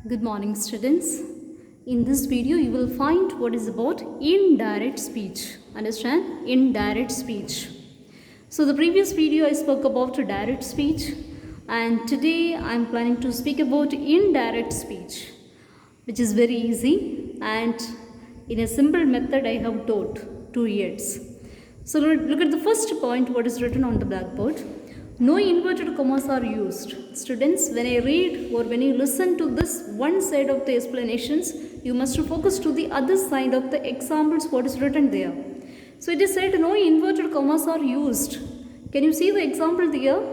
Good morning, students. In this video, you will find what is about indirect speech. Understand? Indirect speech. So, the previous video I spoke about direct speech, and today I am planning to speak about indirect speech, which is very easy and in a simple method I have taught 2 years. So, look at the first point, what is written on the blackboard. No inverted commas are used. Students, when I read or when you listen to this one side of the explanations, you must focus to the other side of the examples what is written there. So it is said no inverted commas are used. Can you see the example there?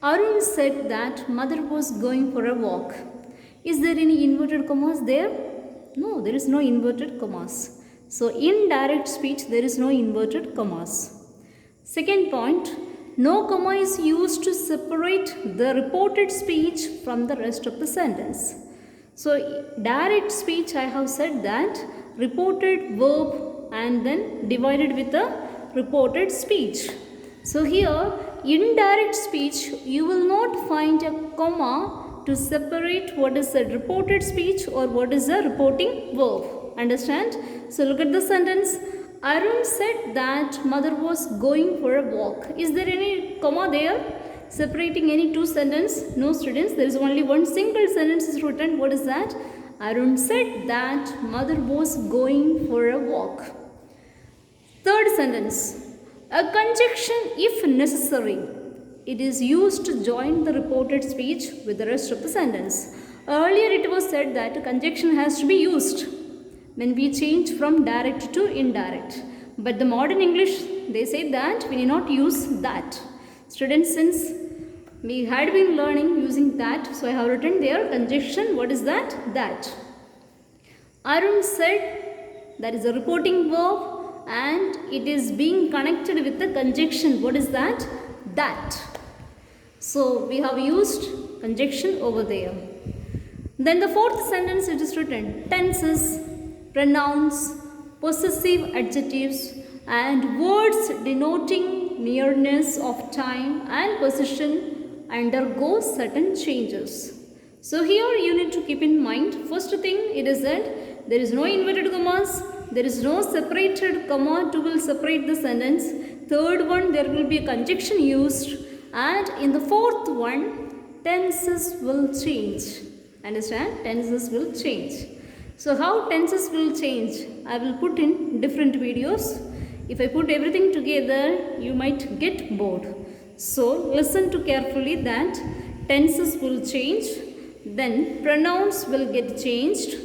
Arun said that mother was going for a walk. Is there any inverted commas there? No, there is no inverted commas. So in direct speech, there is no inverted commas. Second point, no comma is used to separate the reported speech from the rest of the sentence. So, direct speech, I have said that reported verb and then divided with the reported speech. So, here, indirect speech, you will not find a comma to separate what is the reported speech or what is the reporting verb. Understand? So, look at the sentence. Arun said that mother was going for a walk. Is there any comma there separating any two sentences? No, students, there is only one single sentence is written. What is that? Arun said that mother was going for a walk. Third sentence, a conjunction if necessary. It is used to join the reported speech with the rest of the sentence. Earlier it was said that a conjunction has to be used when we change from direct to indirect. But the modern English, they say that we need not use that. Students, since we had been learning using that, so I have written there conjunction. What is that? That. Arun said, that is a reporting verb and it is being connected with the conjunction. What is that? That. So we have used conjunction over there. Then the fourth sentence, it is written tenses, pronouns, possessive adjectives and words denoting nearness of time and position undergo certain changes. So here you need to keep in mind, first thing it is that there is no inverted commas, there is no separated comma to will separate the sentence. Third one, there will be a conjunction used, and in the fourth one, tenses will change. Understand? Tenses will change. So how tenses will change? I will put in different videos. If I put everything together, you might get bored. So listen to carefully that tenses will change, then pronouns will get changed,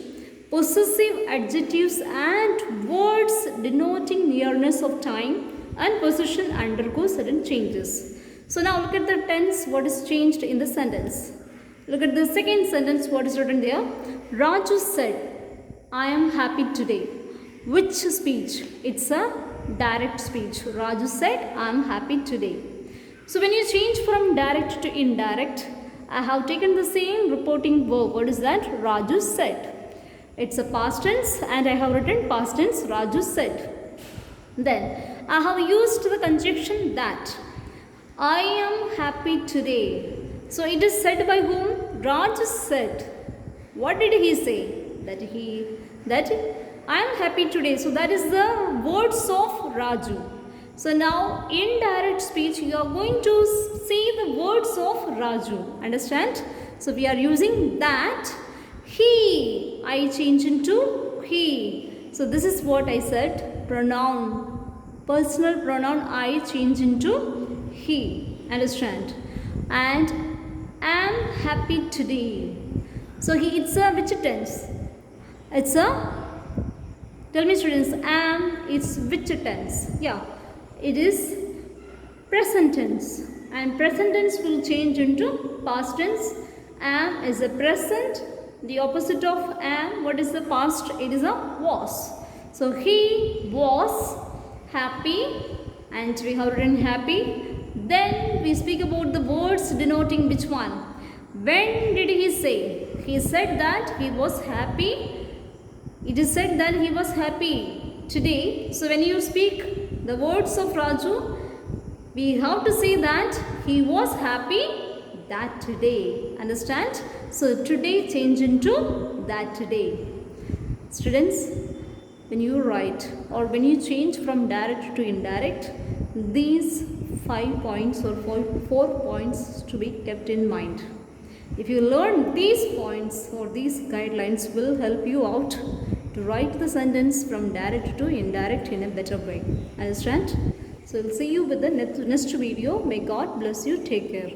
possessive adjectives and words denoting nearness of time and position undergo certain changes. So now look at the tense, what is changed in the sentence. Look at the second sentence, what is written there. Raju said, I am happy today. Which speech? It's a direct speech. Raju said, I am happy today. So when you change from direct to indirect, I have taken the same reporting verb. What is that? Raju said. It's a past tense and I have written past tense Raju said. Then I have used the conjunction that. I am happy today. So it is said by whom? Raju said. What did he say? That I am happy today. So that is the words of Raju. So now in direct speech you are going to see the words of Raju. Understand? So we are using that. He. I change into he. So this is what I said. Pronoun. Personal pronoun I change into he. Understand? And am happy today. So it's a which tense? It's a, tell me students, am, it's which tense? Yeah, it is present tense. And present tense will change into past tense. Am is a present. The opposite of am, what is the past? It is a was. So he was happy and we have written happy. Then we speak about the words denoting which one. When did he say? He said that he was happy. It is said that he was happy today. So when you speak the words of Raju, we have to say that he was happy that day. Understand? So today change into that day. Students, when you write or when you change from direct to indirect, these 5 points or 4 points to be kept in mind. If you learn these points or these guidelines will help you out to write the sentence from direct to indirect in a better way. Understand? So we'll see you with the next video. May God bless you. Take care.